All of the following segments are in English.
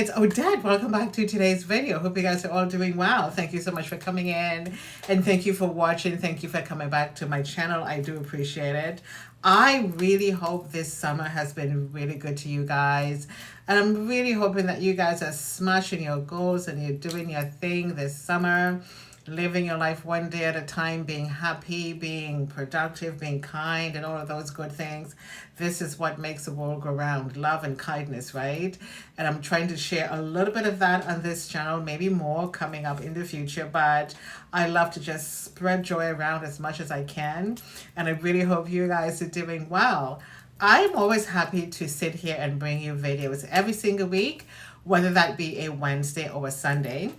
it's Odette. Welcome back to today's video. Hope you guys are all doing well. Thank you so much for coming in and thank you for watching. Thank you for coming back to my channel. I do appreciate it. I really hope this summer has been really good to you guys. And I'm really hoping that you guys are smashing your goals and you're doing your thing this summer. Living your life one day at a time, being happy, being productive, being kind, and all of those good things. This is what makes the world go round. Love and kindness, right? And I'm trying to share a little bit of that on this channel, maybe more coming up in the future, but I love to just spread joy around as much as I can. And I really hope you guys are doing well. I'm always happy to sit here and bring you videos every single week, whether that be a Wednesday or a Sunday.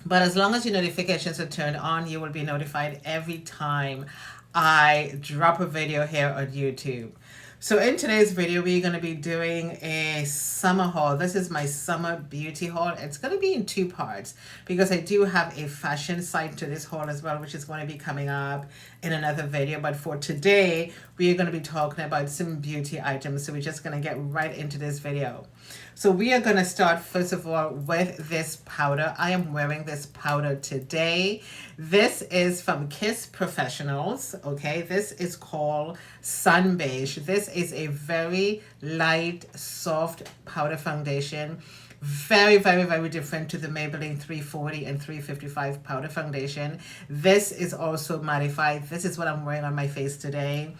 But as long as your notifications are turned on, you will be notified every time I drop a video here on YouTube. So in today's video, we're going to be doing a summer haul. This is my summer beauty haul. It's going to be in two parts because I do have a fashion side to this haul as well, which is going to be coming up in another video. But for today, we are going to be talking about some beauty items. So we're just going to get right into this video. So we are going to start first of all with this powder. I am wearing this powder today. This is from Kiss Professionals. Okay, this is called Sun Beige. This is a very light, soft powder foundation. Very, very, very different to the Maybelline 340 and 355 powder foundation. This is also mattified. This is what I'm wearing on my face today.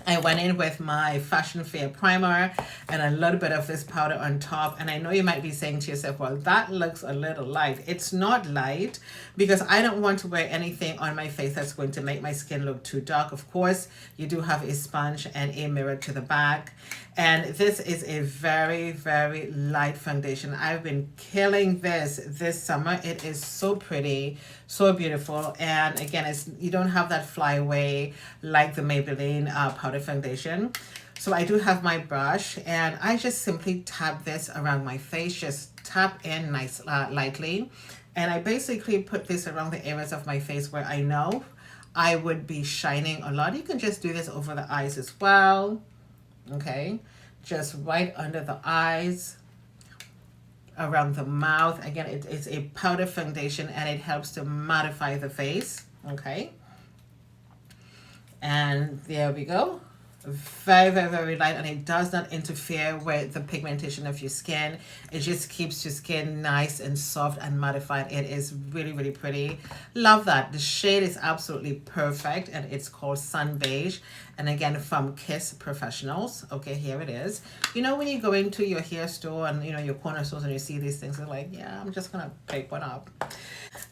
I went in with my Fashion Fair primer and a little bit of this powder on top. And I know you might be saying to yourself, well, that looks a little light. It's not light because I don't want to wear anything on my face that's going to make my skin look too dark. Of course, you do have a sponge and a mirror to the back. And this is a very, very light foundation. I've been killing this summer. It is so pretty, so beautiful. And again, you don't have that flyaway like the Maybelline powder foundation. So I do have my brush and I just simply tap this around my face, just tap in nice lightly. And I basically put this around the areas of my face where I know I would be shining a lot. You can just do this over the eyes as well. Okay, just right under the eyes, around the mouth. Again, it's a powder foundation and it helps to mattify the face. Okay, and there we go. Very, very, very light, and it does not interfere with the pigmentation of your skin. It just keeps your skin nice and soft and mattified. It is really, really pretty. Love that. The shade is absolutely perfect and it's called Sun Beige, and again from Kiss Professionals. Okay, here it is. You know when you go into your hair store and your corner stores and you see these things, you're like, yeah, I'm just gonna pick one up.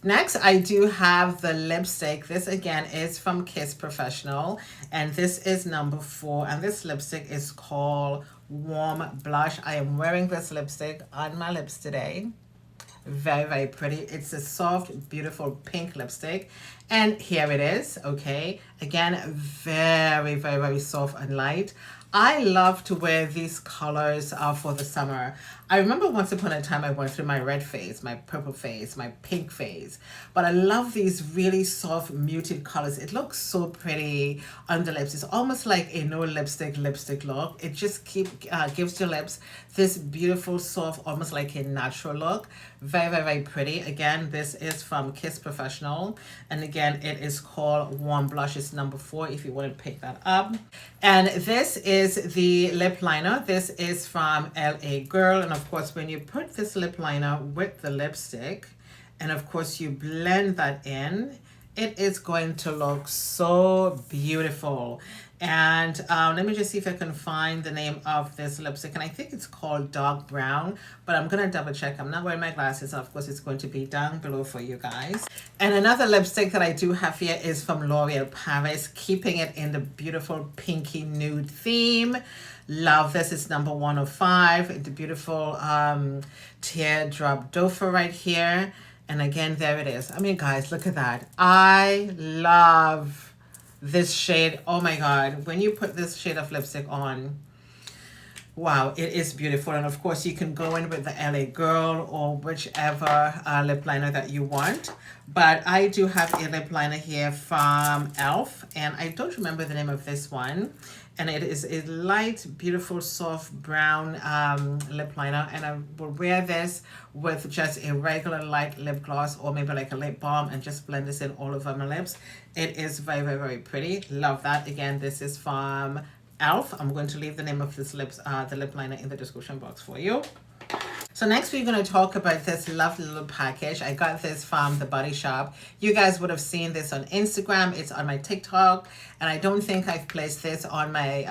Next, I do have the lipstick. This again is from Kiss Professional, and this is number 4, and this lipstick is called Warm Blush. I am wearing this lipstick on my lips today. Very, very pretty. It's a soft, beautiful pink lipstick, and here it is. Okay, again, very, very, very soft and light. I love to wear these colors for the summer. I remember once upon a time I went through my red phase, my purple phase, my pink phase. But I love these really soft, muted colors. It looks so pretty on the lips. It's almost like a no lipstick look. It just gives your lips this beautiful, soft, almost like a natural look. Very, very, very pretty. Again, this is from Kiss Professional. And again, it is called Warm Blush. It's number 4 if you want to pick that up. And this is the lip liner. This is from LA Girl. And of course, when you put this lip liner with the lipstick, and of course you blend that in, it is going to look so beautiful. And let me just see if I can find the name of this lipstick, and I think it's called Dark Brown, but I'm gonna double check. I'm not wearing my glasses, and of course it's going to be down below for you guys. And another lipstick that I do have here is from L'Oreal Paris, keeping it in the beautiful pinky nude theme. Love this. Is number 105. The beautiful teardrop dofer right here. And again, there it is. I mean, guys, look at that. I love this shade. Oh my God. When you put this shade of lipstick on, wow, it is beautiful. And of course, you can go in with the LA Girl or whichever lip liner that you want. But I do have a lip liner here from e.l.f. and I don't remember the name of this one. And it is a light, beautiful, soft brown lip liner. And I will wear this with just a regular light lip gloss or maybe like a lip balm and just blend this in all over my lips. It is very, very, very pretty. Love that. Again, this is from e.l.f. I'm going to leave the name of this the lip liner in the description box for you. So next we're going to talk about this lovely little package. I got this from the Body Shop. You guys would have seen this on Instagram. It's on my TikTok, and I don't think I've placed this on my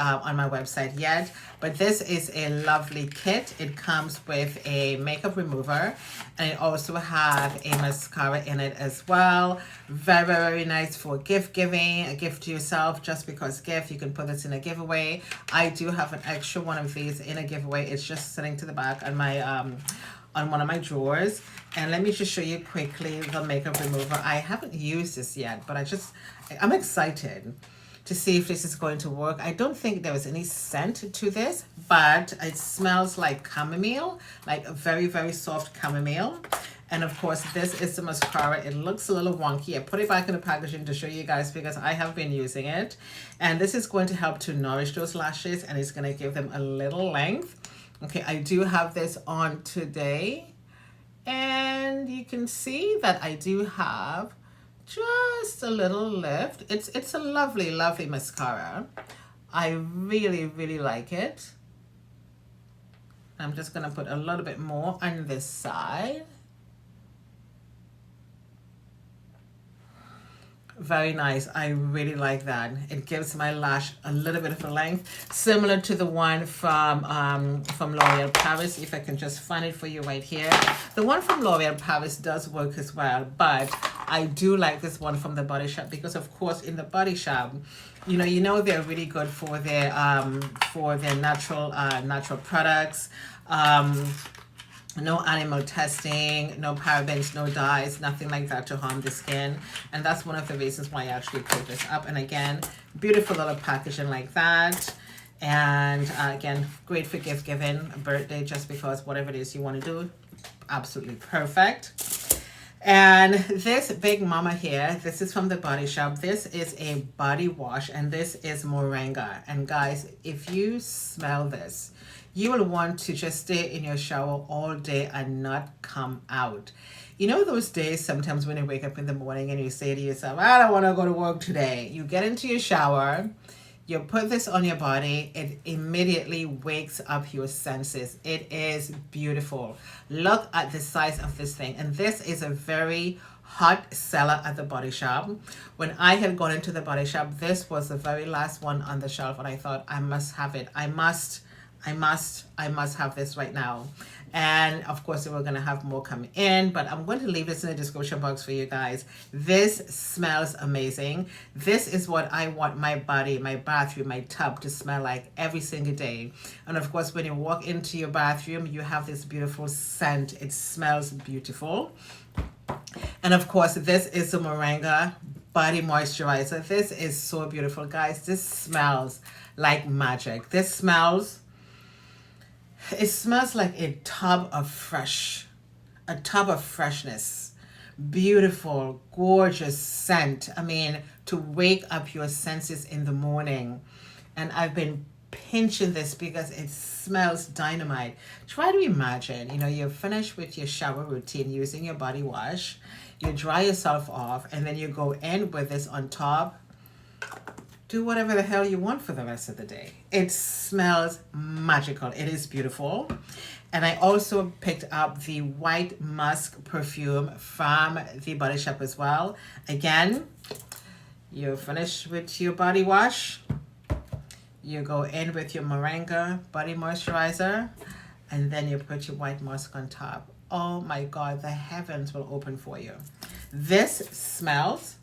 website yet. But this is a lovely kit. It comes with a makeup remover, and it also have a mascara in it as well. Very, very nice for gift giving, a gift to yourself, just because gift. You can put this in a giveaway. I do have an extra one of these in a giveaway. It's just sitting to the back on my on one of my drawers. And let me just show you quickly the makeup remover. I haven't used this yet, but I'm excited to see if this is going to work. I don't think there was any scent to this, but it smells like chamomile, like a very, very soft chamomile. And of course, this is the mascara. It looks a little wonky. I put it back in the packaging to show you guys because I have been using it. And this is going to help to nourish those lashes, and it's going to give them a little length. Okay, I do have this on today, and you can see that I do have just a little lift. It's a lovely, lovely mascara. I really, really like it. I'm just gonna put a little bit more on this side. Very nice. I really like that. It gives my lash a little bit of a length, similar to the one from L'Oreal Paris. If I can just find it for you right here. The one from L'Oreal Paris does work as well, but I do like this one from the Body Shop because, of course, in the Body Shop, you know they're really good for their natural products. No animal testing, no parabens, no dyes, nothing like that to harm the skin. And that's one of the reasons why I actually picked this up. And again, beautiful little packaging like that. And again, great for gift giving, a birthday, just because whatever it is you want to do, absolutely perfect. And this Big Mama here, this is from the Body Shop. This is a body wash, and this is moringa. And guys, if you smell this, you will want to just stay in your shower all day and not come out. You know those days sometimes when you wake up in the morning and you say to yourself, I don't want to go to work today. You get into your shower, you put this on your body, it immediately wakes up your senses. It is beautiful. Look at the size of this thing. And this is a very hot seller at the Body Shop. When I had gone into the Body Shop, this was the very last one on the shelf, and I thought, I must have it. I must have this right now. And of course, we're going to have more come in, but I'm going to leave this in the description box for you guys. This smells amazing. This is what I want my body, my bathroom, my tub to smell like every single day. And of course, when you walk into your bathroom, you have this beautiful scent. It smells beautiful. And of course, this is the Moringa body moisturizer. This is so beautiful, guys. This smells like magic. It smells like a tub of freshness. Beautiful, gorgeous scent. I mean, to wake up your senses in the morning. And I've been pinching this because it smells dynamite. Try to imagine, you're finished with your shower routine using your body wash. You dry yourself off, and then you go in with this on top. Do whatever the hell you want for the rest of the day. It smells magical. It is beautiful. And I also picked up the white musk perfume from the Body Shop as well. Again, you're finished with your body wash. You go in with your Moringa body moisturizer, and then you put your white musk on top. Oh my God, the heavens will open for you. This smells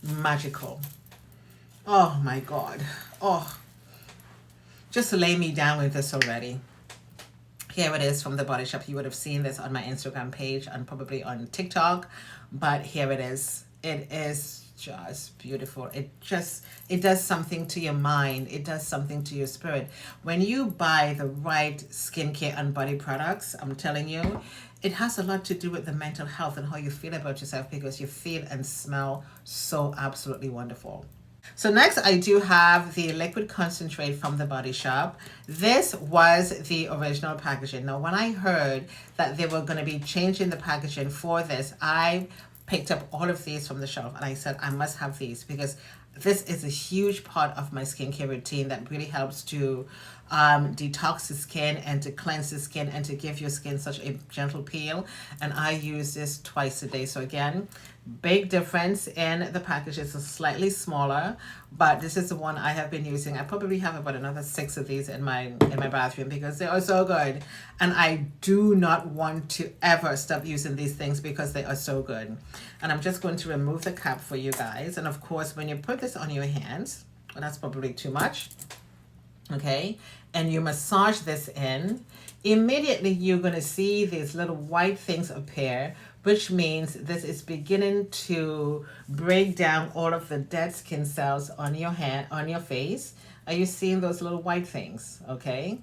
magical. Oh my God. Oh, just lay me down with this already. Here it is from the Body Shop. You would have seen this on my Instagram page and probably on TikTok, but here it is. It is just beautiful. It does something to your mind. It does something to your spirit. When you buy the right skincare and body products, I'm telling you, it has a lot to do with the mental health and how you feel about yourself, because you feel and smell so absolutely wonderful. So next I do have the liquid concentrate from the Body Shop. This was the original packaging. Now when I heard that they were going to be changing the packaging for this, I picked up all of these from the shelf and I said I must have these, because this is a huge part of my skincare routine that really helps to detox the skin and to cleanse the skin and to give your skin such a gentle peel. And I use this twice a day. So again, big difference in the package. It's slightly smaller, but this is the one I have been using. I probably have about another 6 of these in my bathroom, because they are so good, and I do not want to ever stop using these things because they are so good. And I'm just going to remove the cap for you guys. And of course, when you put this on your hands, well, that's probably too much, okay, and you massage this in, immediately you're going to see these little white things appear, which means this is beginning to break down all of the dead skin cells on your hand, on your face. Are you seeing those little white things? Okay,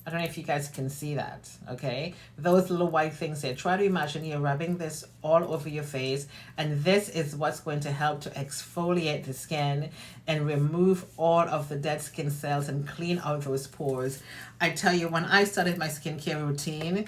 I don't know if you guys can see that. Okay, those little white things there. Try to imagine you're rubbing this all over your face, and this is what's going to help to exfoliate the skin and remove all of the dead skin cells and clean out those pores. I tell you, when I started my skincare routine,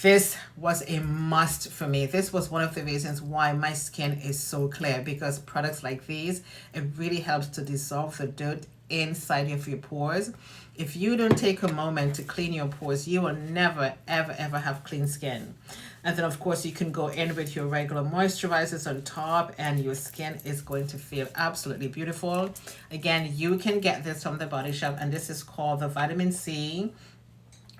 this was a must for me. This was one of the reasons why my skin is so clear, because products like these, it really helps to dissolve the dirt inside of your pores. If you don't take a moment to clean your pores, you will never, ever, ever have clean skin. And then, of course, you can go in with your regular moisturizers on top, and your skin is going to feel absolutely beautiful. Again, you can get this from the Body Shop, and this is called the Vitamin C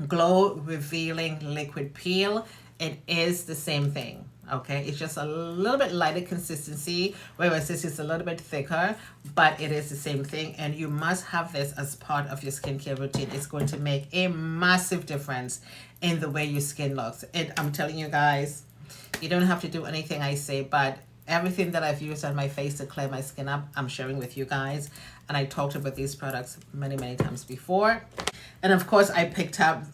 Glow Revealing Liquid Peel. It is the same thing. Okay, it's just a little bit lighter consistency, whereas this is a little bit thicker, but it is the same thing, and you must have this as part of your skincare routine. It's going to make a massive difference in the way your skin looks. And I'm telling you guys, you don't have to do anything I say, but everything that I've used on my face to clear my skin up, I'm sharing with you guys. And I talked about these products many, many times before. And of course, I picked up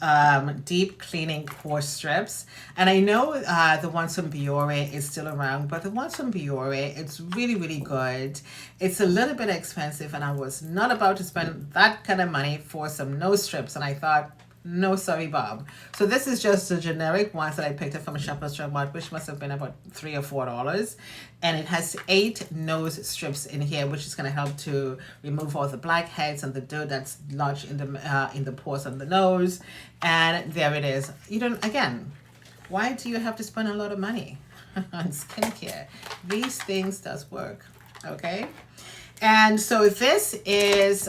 deep cleaning pore strips. And I know the ones from Biore is still around, but the ones from Biore, it's really, really good. It's a little bit expensive, and I was not about to spend that kind of money for some nose strips. And I thought, no, sorry, Bob. So this is just the generic ones that I picked up from Shoppers Drug Mart, which must have been about $3 or $4. And it has 8 nose strips in here, which is going to help to remove all the blackheads and the dirt that's lodged in the pores on the nose. And there it is. You don't, again, why do you have to spend a lot of money on skincare? These things does work, okay? And so this is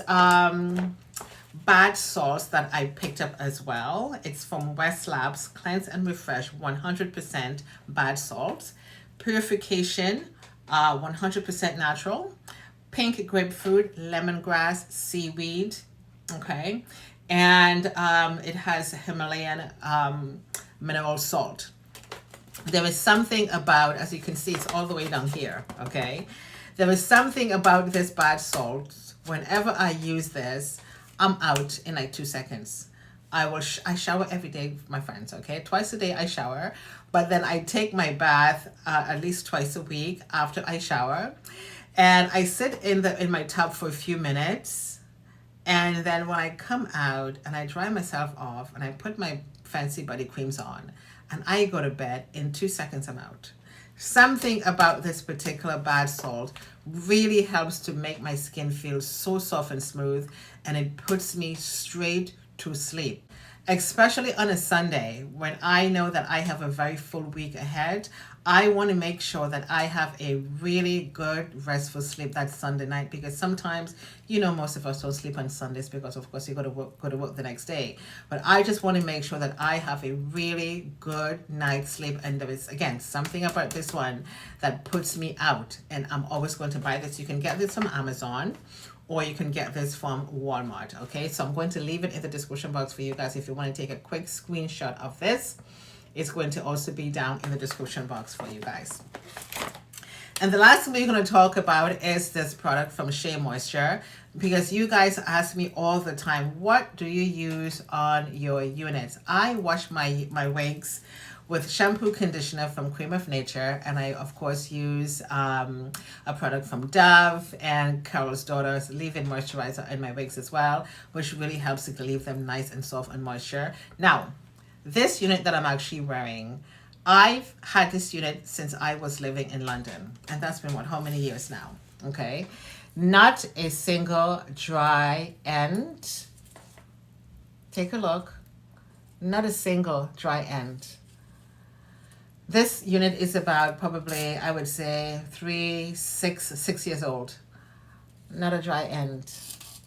bath salts that I picked up as well. It's from Westlabs Cleanse and Refresh 100% bath salts. Purification, 100% natural. Pink grapefruit, lemongrass, seaweed, okay? And it has Himalayan mineral salt. There is something about, as you can see, it's all the way down here, okay? There is something about this bath salt. Whenever I use this, I'm out in like 2 seconds. I shower every day, my friends, okay? Twice a day I shower, but then I take my bath at least twice a week after I shower. And I sit in my tub for a few minutes. And then when I come out and I dry myself off and I put my fancy body creams on and I go to bed, in 2 seconds I'm out. Something about this particular bath salt really helps to make my skin feel so soft and smooth, and it puts me straight to sleep. Especially on a Sunday when I know that I have a very full week ahead. I want to make sure that I have a really good restful sleep that Sunday night, because sometimes, you know, most of us don't sleep on Sundays because of course you go to work the next day. But I just want to make sure that I have a really good night's sleep, and there is again something about this one that puts me out, and I'm always going to buy this. You can get this from Amazon, or you can get this from Walmart, okay? So I'm going to leave it in the description box for you guys if you want to take a quick screenshot of this. It's going to also be down in the description box for you guys. And the last thing we're going to talk about is this product from Shea Moisture, because you guys ask me all the time, what do you use on your units? I wash my wigs with shampoo conditioner from Cream of Nature, and I of course use a product from Dove and Carol's Daughter's leave-in moisturizer in my wigs as well, which really helps to leave them nice and soft and moisture. Now, this unit that I'm actually wearing, I've had this unit since I was living in London, and that's been what, how many years now? Okay, not a single dry end. Take a look. Not a single dry end. This unit is about probably, I would say, 6 years old. Not a dry end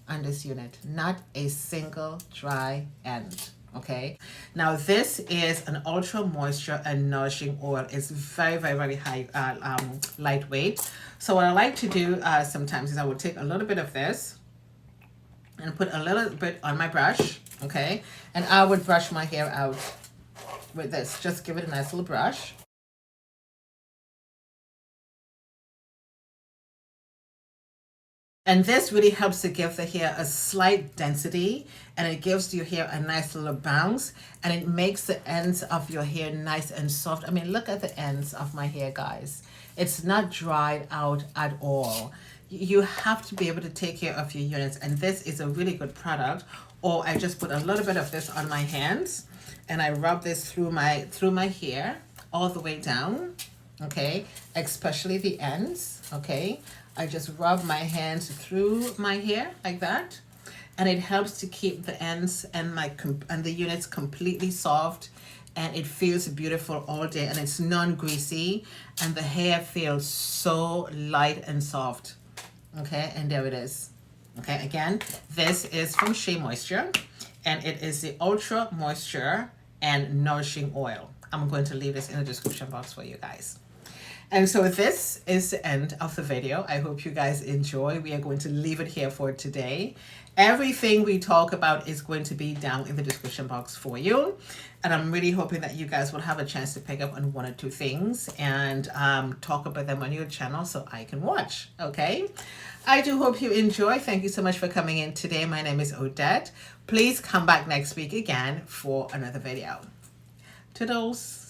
on this unit. Not a single dry end. Okay. Now this is an ultra moisture and nourishing oil. It's very, very, very high, lightweight. So what I like to do sometimes is I will take a little bit of this and put a little bit on my brush. Okay. And I would brush my hair out with this. Just give it a nice little brush. And this really helps to give the hair a slight density, and it gives your hair a nice little bounce, and it makes the ends of your hair nice and soft. I mean, look at the ends of my hair, guys. It's not dried out at all. You have to be able to take care of your units, and this is a really good product. Or I just put a little bit of this on my hands, and I rub this through my hair all the way down, okay, especially the ends, okay. I just rub my hands through my hair like that, and it helps to keep the ends and the units completely soft, and it feels beautiful all day, and it's non-greasy, and the hair feels so light and soft. Okay, and there it is. Okay, again, this is from Shea Moisture, and it is the Ultra Moisture and Nourishing Oil. I'm going to leave this in the description box for you guys. And so this is the end of the video. I hope you guys enjoy. We are going to leave it here for today. Everything we talk about is going to be down in the description box for you. And I'm really hoping that you guys will have a chance to pick up on one or two things and talk about them on your channel so I can watch, okay? I do hope you enjoy. Thank you so much for coming in today. My name is Odette. Please come back next week again for another video. Toodles.